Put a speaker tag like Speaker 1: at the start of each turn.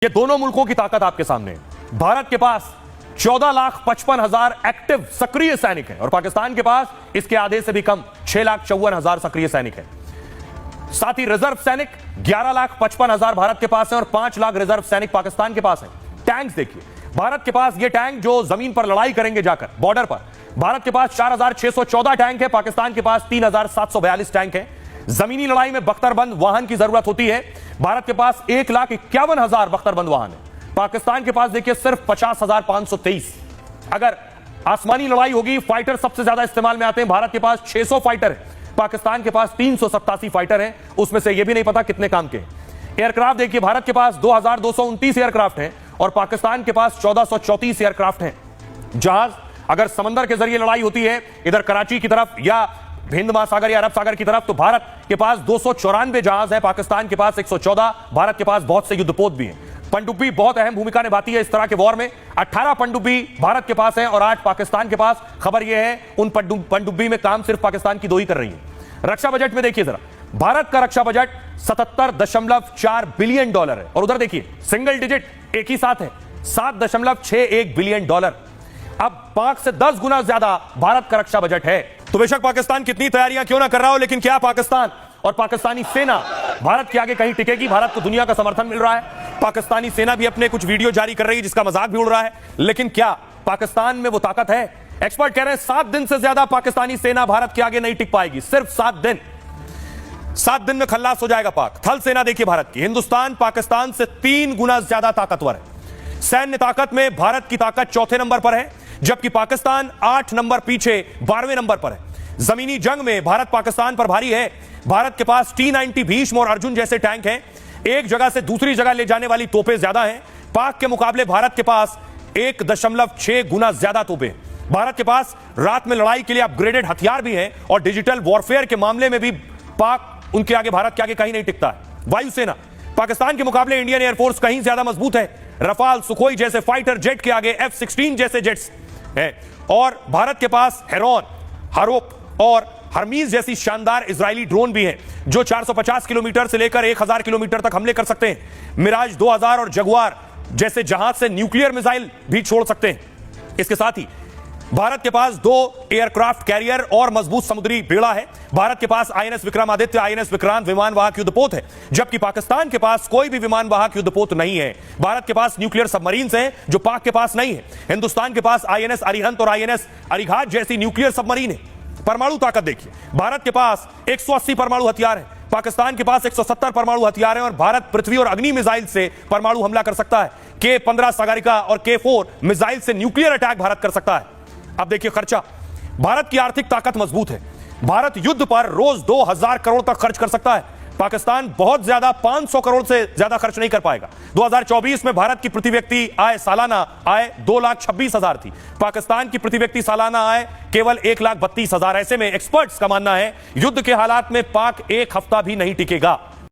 Speaker 1: ये दोनों मुल्कों की ताकत आपके सामने है। भारत के पास 14,55,000 एक्टिव सक्रिय सैनिक हैं और पाकिस्तान के पास इसके आधे से भी कम 6,54,000 सक्रिय सैनिक हैं। साथ ही रिजर्व सैनिक 11,55,000 भारत के पास हैं और 5 लाख रिजर्व सैनिक पाकिस्तान के पास हैं। टैंक्स देखिए, भारत के पास ये टैंक जो जमीन पर लड़ाई करेंगे जाकर बॉर्डर पर, भारत के पास 4,614 टैंक है, पाकिस्तान के पास 3,742 टैंक है। जमीनी लड़ाई में बख्तरबंद वाहन की जरूरत होती है, भारत के पास 1,51,000 बख्तरबंद वाहन है, पाकिस्तान के पास देखिए सिर्फ 50,523। अगर आसमानी लड़ाई होगी, फाइटर सबसे ज्यादा इस्तेमाल में आते हैं, भारत के पास 600 फाइटर है, पाकिस्तान के पास 387 फाइटर हैं, उसमें से यह भी नहीं पता कितने काम के। एयरक्राफ्ट देखिए, भारत के पास 2,229 एयरक्राफ्ट हैं और पाकिस्तान के पास 1,434 एयरक्राफ्ट हैं। जहाज, अगर समंदर के जरिए लड़ाई होती है इधर कराची की तरफ या हिंद महासागर या अरब सागर की तरफ, तो भारत के पास 294 जहाज है, पाकिस्तान के पास 114। भारत के पास बहुत से युद्धपोत भी हैं। पनडुब्बी बहुत अहम भूमिका निभाती है इस तरह के वॉर में। 18 पनडुब्बी भारत के पास है और 8 पाकिस्तान के पास। खबर यह है उन पनडुब्बी में काम सिर्फ पाकिस्तान की 2 ही कर रही है। रक्षा बजट में देखिए जरा, भारत का रक्षा बजट 77.4 बिलियन डॉलर है और उधर देखिए सिंगल डिजिट एक ही साथ है, 7.61 बिलियन डॉलर। अब पाक से 10 गुना ज्यादा भारत का रक्षा बजट है। तो बेशक पाकिस्तान कितनी तैयारियां क्यों ना कर रहा हो, लेकिन क्या पाकिस्तान और पाकिस्तानी सेना भारत के आगे कहीं टिकेगी? भारत को दुनिया का समर्थन मिल रहा है, पाकिस्तानी सेना भी अपने कुछ वीडियो जारी कर रही है जिसका मजाक भी उड़ रहा है, लेकिन क्या पाकिस्तान में वो ताकत है? एक्सपर्ट कह रहे हैं 7 दिन से ज्यादा पाकिस्तानी सेना भारत के आगे नहीं टिक पाएगी। सिर्फ 7 दिन। 7 दिन में खल्लास हो जाएगा पाक। थल सेना देखिए भारत की, हिंदुस्तान पाकिस्तान से 3 गुना ज्यादा ताकतवर है। सैन्य ताकत में भारत की ताकत चौथे नंबर पर है, जबकि पाकिस्तान 8 नंबर पीछे 12वें नंबर पर है। जमीनी जंग में भारत पाकिस्तान पर भारी है। भारत के पास T-90 भीष्म और अर्जुन जैसे टैंक हैं, एक जगह से दूसरी जगह ले जाने वाली तोपें ज्यादा हैं। पाक के मुकाबले भारत के पास 1.6 गुना ज्यादा तोपें। भारत के पास रात में लड़ाई के लिए अपग्रेडेड हथियार भी हैं और डिजिटल वॉरफेयर के मामले में भी पाक उनके आगे, भारत के आगे कहीं नहीं टिकता है। वायुसेना पाकिस्तान के मुकाबले इंडियन एयरफोर्स कहीं ज्यादा मजबूत है। रफाल, सुखोई जैसे फाइटर जेट के आगे F-16 जैसे जेट्स हैं और भारत के पास हेरॉन, हारोप और हरमीज जैसी शानदार इजरायली ड्रोन भी हैं जो 450 किलोमीटर से लेकर 1000 किलोमीटर तक हमले कर सकते हैं। मिराज 2000 और जगुआर जैसे जहाज से न्यूक्लियर मिसाइल भी छोड़ सकते हैं। इसके साथ ही भारत के पास 2 एयरक्राफ्ट कैरियर और मजबूत समुद्री बेड़ा है। भारत के पास INS विक्रमादित्य, INS विक्रांत विमान वाहक युद्धपोत है, जबकि पाकिस्तान के पास कोई भी विमान वाहक युद्धपोत नहीं है। भारत के पास न्यूक्लियर सबमरीन्स हैं जो पाक के पास नहीं है। हिंदुस्तान के पास INS अरिहंत और INS अरिघात जैसी न्यूक्लियर सबमरीन है। परमाणु ताकत देखिए, भारत के पास 180 परमाणु हथियार है, पाकिस्तान के पास 170 परमाणु हथियार हैं और भारत पृथ्वी और अग्नि मिसाइल से परमाणु हमला कर सकता है। K-15 सागरिका और K-4 मिसाइल से न्यूक्लियर अटैक भारत कर सकता है। अब देखिए खर्चा, भारत की आर्थिक ताकत मजबूत है। भारत युद्ध पर रोज 2000 करोड़ तक खर्च कर सकता है। पाकिस्तान बहुत ज्यादा 500 करोड़ से ज्यादा खर्च नहीं कर पाएगा। 2024 में भारत की प्रति व्यक्ति आय, सालाना आय 2,26,000 थी। पाकिस्तान की प्रति व्यक्ति सालाना आय केवल 1,32,000। ऐसे में एक्सपर्ट्स का मानना है युद्ध के हालात में पाक एक हफ्ता भी नहीं टिकेगा।